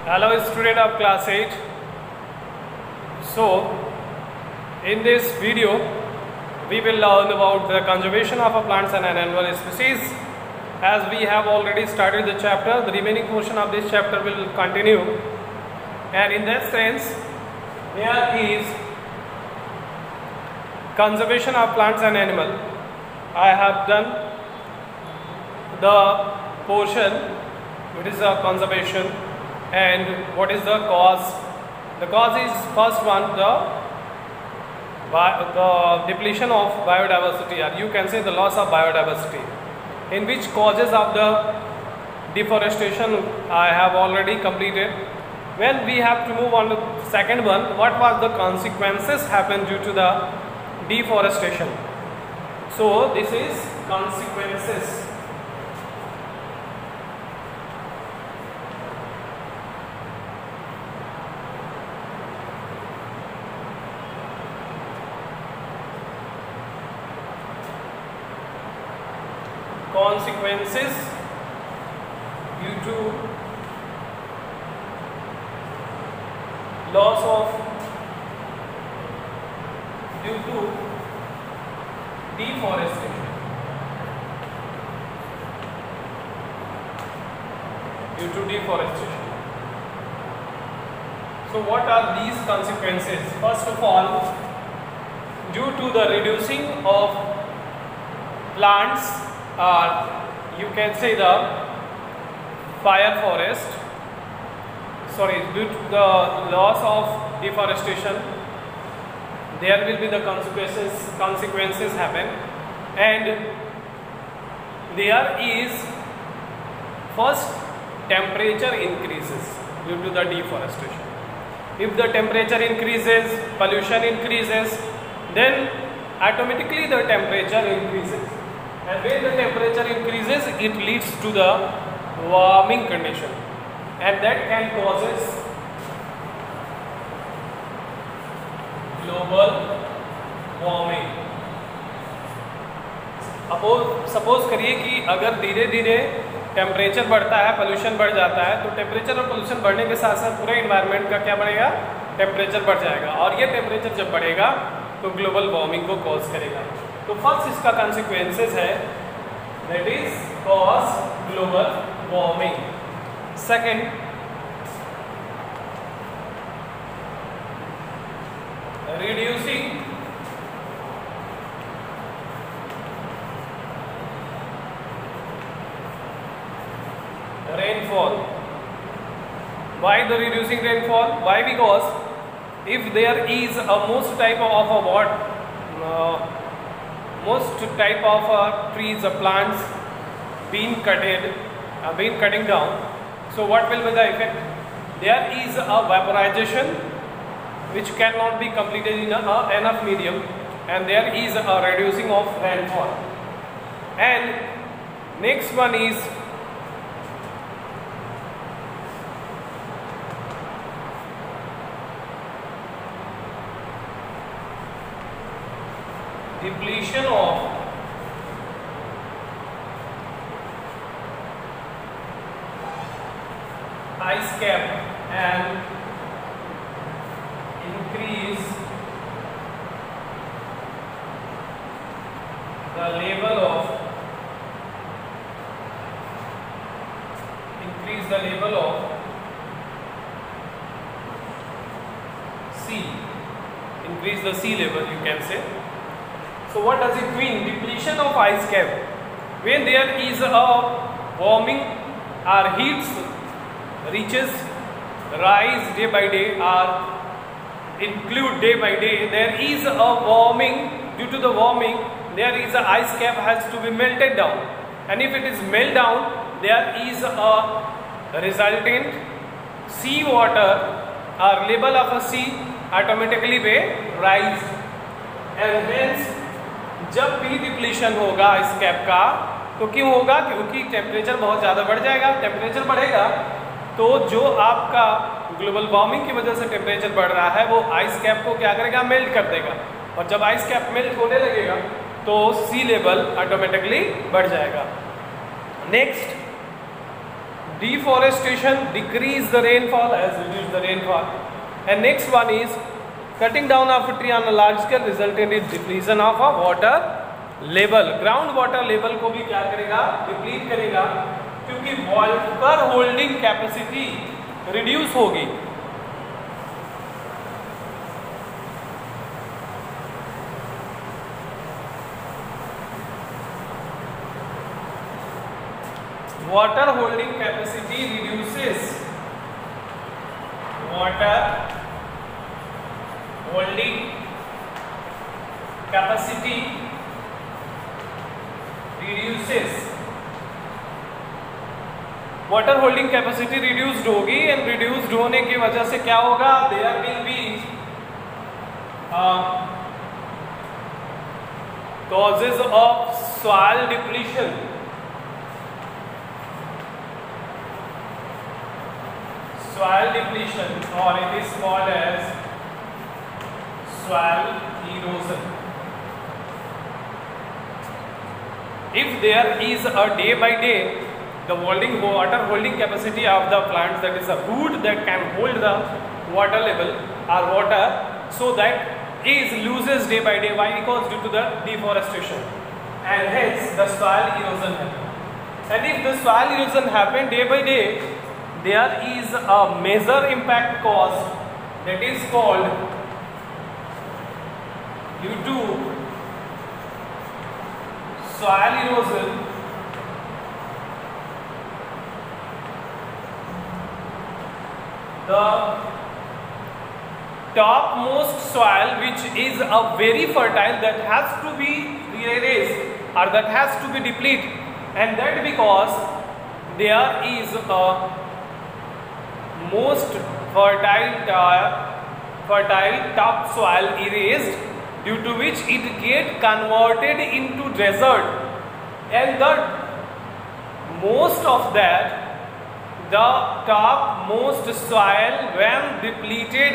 Hello student of class 8. So in this video we will learn about the conservation of a plants and an animal species. As we have already started the chapter, the remaining portion of this chapter will continue, and in that sense there is conservation of plants and animal. I have done the portion which is the conservation and what is the cause. The cause is first one, the depletion of biodiversity, or you can say the loss of biodiversity. In which causes of the deforestation I have already completed. When we have to move on to the second one, what was the consequences happen due to the deforestation. So this is consequences. Consequences due to loss of due to deforestation. So what are these consequences? First of all, due to the reducing of plants, or you can say the fire forest, due to the loss of deforestation, there will be the consequences happen, and there is first temperature increases due to the deforestation. If the temperature increases, pollution increases, then automatically the temperature increases. And when the temperature increases, it leads to the warming condition, and that can causes global warming. Suppose करिए कि अगर धीरे धीरे temperature बढ़ता है, pollution बढ़ जाता है, तो टेम्परेचर और पोल्यूशन बढ़ने के साथ साथ पूरे इन्वायरमेंट का क्या बढ़ेगा, टेम्परेचर बढ़ जाएगा, और ये टेम्परेचर जब बढ़ेगा तो ग्लोबल वार्मिंग को कॉज करेगा. तो फर्स्ट इसका कॉन्सिक्वेंसेस है, that is cause global warming. Second, reducing rainfall. Why the reducing rainfall? Why? Because if there is a most type of trees or plants being cutting down, so what will be the effect? There is a vaporization which cannot be completed in enough medium, and there is a reducing of rainfall. And next one is depletion of ice cap and increase the level of sea, increase the sea level, you can say. So what does it mean, depletion of ice cap? When there is a warming, or heat rise day by day, or include day by day, there is a warming. Due to the warming, there is a ice cap has to be melted down, and if it is melted down, there is a resultant sea water, or level of a sea automatically will rise. And hence जब भी depletion होगा इस cap का, तो क्यों होगा? क्योंकि temperature बहुत ज़्यादा बढ़ जाएगा. टेम्परेचर बढ़ेगा तो जो आपका ग्लोबल वार्मिंग की वजह से टेम्परेचर बढ़ रहा है, वो आइस कैप को क्या करेगा, मेल्ट कर देगा, और जब आइस कैप मेल्ट होने लगेगा तो सी लेवल ऑटोमेटिकली बढ़ जाएगा. Next, deforestation decrease the rainfall as reduce the rainfall. And next one is cutting down of a tree on a large scale resulting in depletion of a water level. Ground water level को भी क्या करेगा, deplete करेगा, क्योंकि water holding capacity reduce होगी. Water holding capacity reduces. Water holding capacity reduces. Water holding capacity reduced होगी and reduced होने की वजह से क्या होगा, there will be causes of soil depletion. Soil depletion, or it is called as soil erosion. If there is a day by day the water holding capacity of the plants, that is a root that can hold the water level or water, so that is loses day by day. Why? Because due to the deforestation, and hence the soil erosion happens. And if the soil erosion happen day by day, there is a major impact caused, that is called due to soil erosion. The topmost soil, which is a very fertile, that has to be erased or that has to be depleted, and that because there is a most fertile topsoil erased, due to which it get converted into desert, and the most of that, the topmost soil when depleted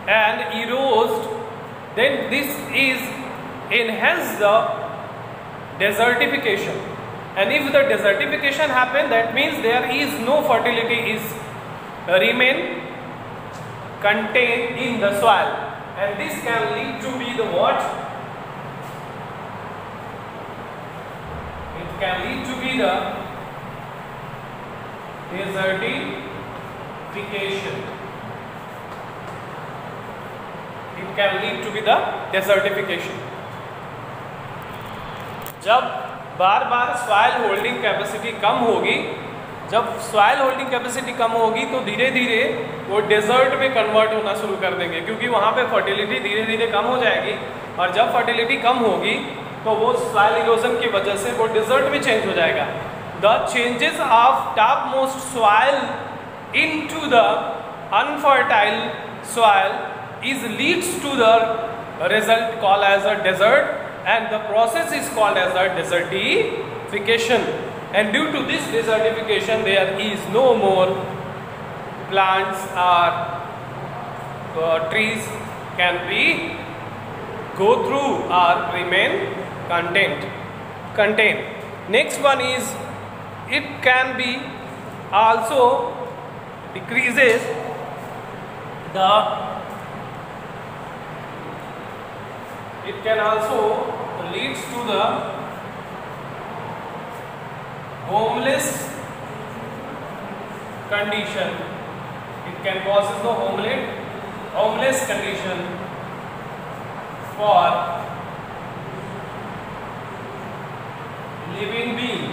and eroded, then this is enhance the desertification. And if the desertification happen, that means there is no fertility is remain contained in the soil, and this can lead to be the what? It can lead to be the desertification. It can lead to be the desertification. जब बार बार soil holding capacity कम होगी, जब soil holding capacity कम होगी तो धीरे धीरे वो desert में convert होना शुरू कर देंगे, क्योंकि वहाँ पे फर्टिलिटी धीरे धीरे कम हो जाएगी, और जब फर्टिलिटी कम होगी तो वो सॉइल इरोजन की वजह से वो डेजर्ट में चेंज हो जाएगा. The changes of top most soil into the unfertile soil is leads to the result called as a desert, and the process is called as a desertification. And due to this desertification, there is no more plants or trees can be go through or remain contained. Next one is, it can be also decreases the, it can also leads to the homeless condition. It can causes the homeless condition for living being.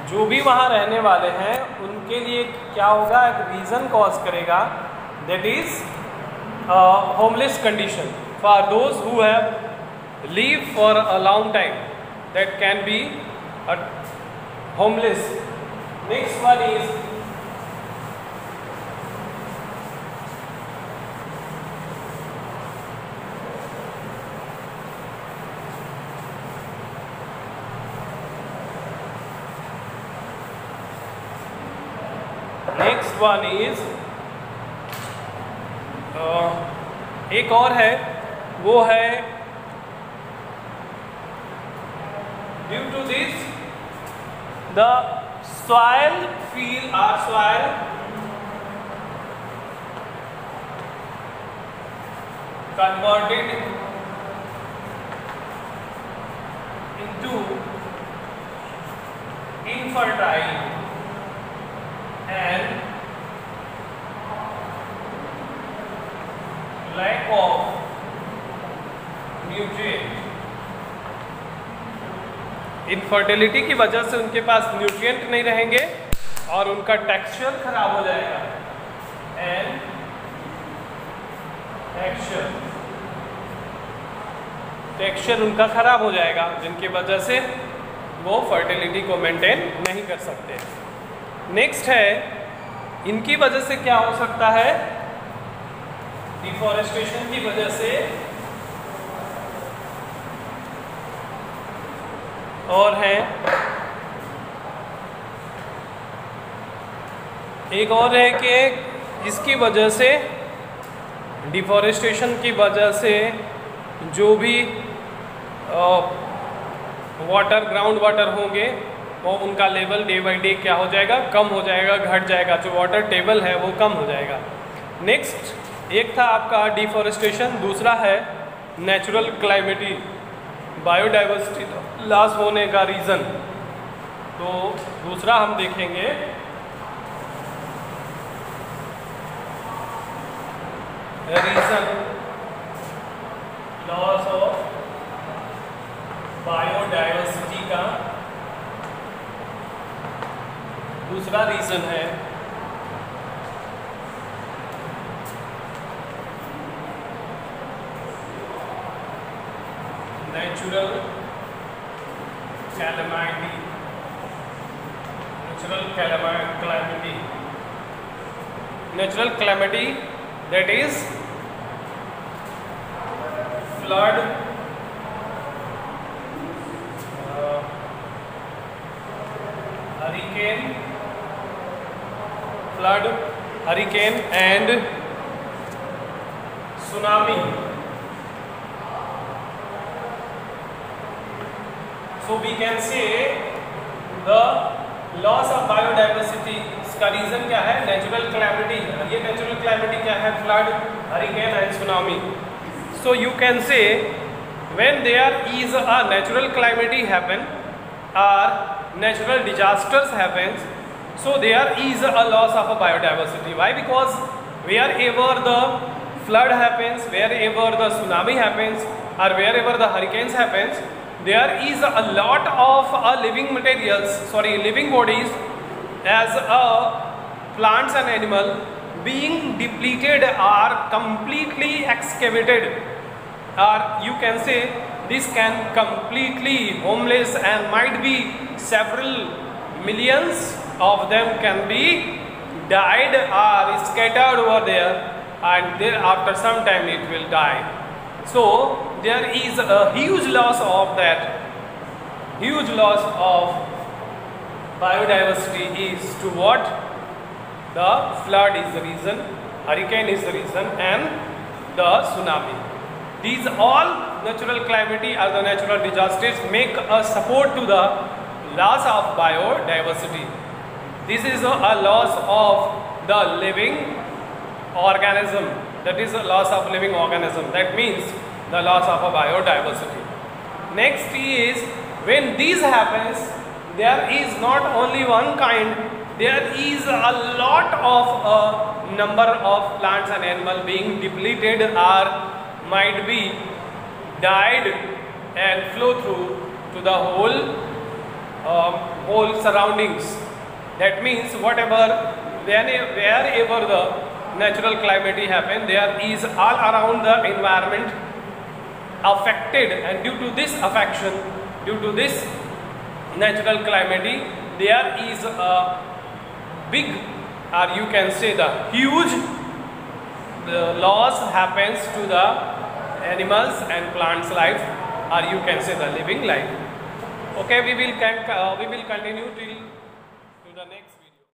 जो भी वहाँ रहने वाले हैं उनके लिए क्या होगा, एक रीज़न कॉज करेगा, that is homeless condition for those who have live for a long time, that can be homeless. Next one is next one is एक और है, वो है this, the soil converted into infertile and lack of nutrient. Infertility की वजह से उनके पास nutrient नहीं रहेंगे और उनका टेक्सचर खराब हो जाएगा। एंड टेक्सचर उनका खराब हो जाएगा, जिनकी वजह से वो फर्टिलिटी को मेंटेन नहीं कर सकते। नेक्स्ट है, इनकी वजह से क्या हो सकता है, डिफॉरेस्टेशन की वजह से, और है एक और है कि इसकी वजह से, डिफॉरेस्टेशन की वजह से जो भी वाटर, ग्राउंड वाटर होंगे वो उनका लेवल डे बाई डे क्या हो जाएगा, कम हो जाएगा, घट जाएगा, जो वाटर टेबल है वो कम हो जाएगा। नेक्स्ट एक था आपका डिफॉरेस्टेशन, दूसरा है नेचुरल क्लाइमेटी, बायोडाइवर्सिटी लॉस होने का रीज़न। तो दूसरा हम देखेंगे रीज़न लॉस ऑफ बायोडाइवर्सिटी का दूसरा रीज़न है natural calamity. Natural calamity, that is flood, hurricane and tsunami. So we can say the loss of biodiversity, इसका रीजन क्या है, नेचुरल क्लैमिटी। ये नेचुरल क्लैमिटी क्या है, flood, hurricane and tsunami. So you can say when there is a natural calamity happen or natural disasters happens, so there is a loss of a biodiversity. Why? Because wherever the flood happens, wherever the tsunami happens, or wherever the hurricanes happens, there is a lot of living materials, living bodies as plants and animal being depleted or completely excavated, or you can say this can completely homeless, and might be several millions of them can be died or scattered over there, and then after some time it will die. So there is a huge loss of that, huge loss of biodiversity is to what? The flood is the reason, hurricane is the reason, and the tsunami. These all natural calamity or the natural disasters make a support to the loss of biodiversity. This is a loss of the living organism. That is a loss of living organism. That means the loss of a biodiversity. Next is when this happens, there is not only one kind, there is a lot of a number of plants and animals being depleted or might be died and flow through to the whole surroundings. That means whatever, wherever the natural calamity happen, there is all around the environment affected, and due to this affection, due to this natural calamity, there is a big, or you can say the huge, the loss happens to the animals and plants life, or you can say the living life. Okay, we will continue till to the next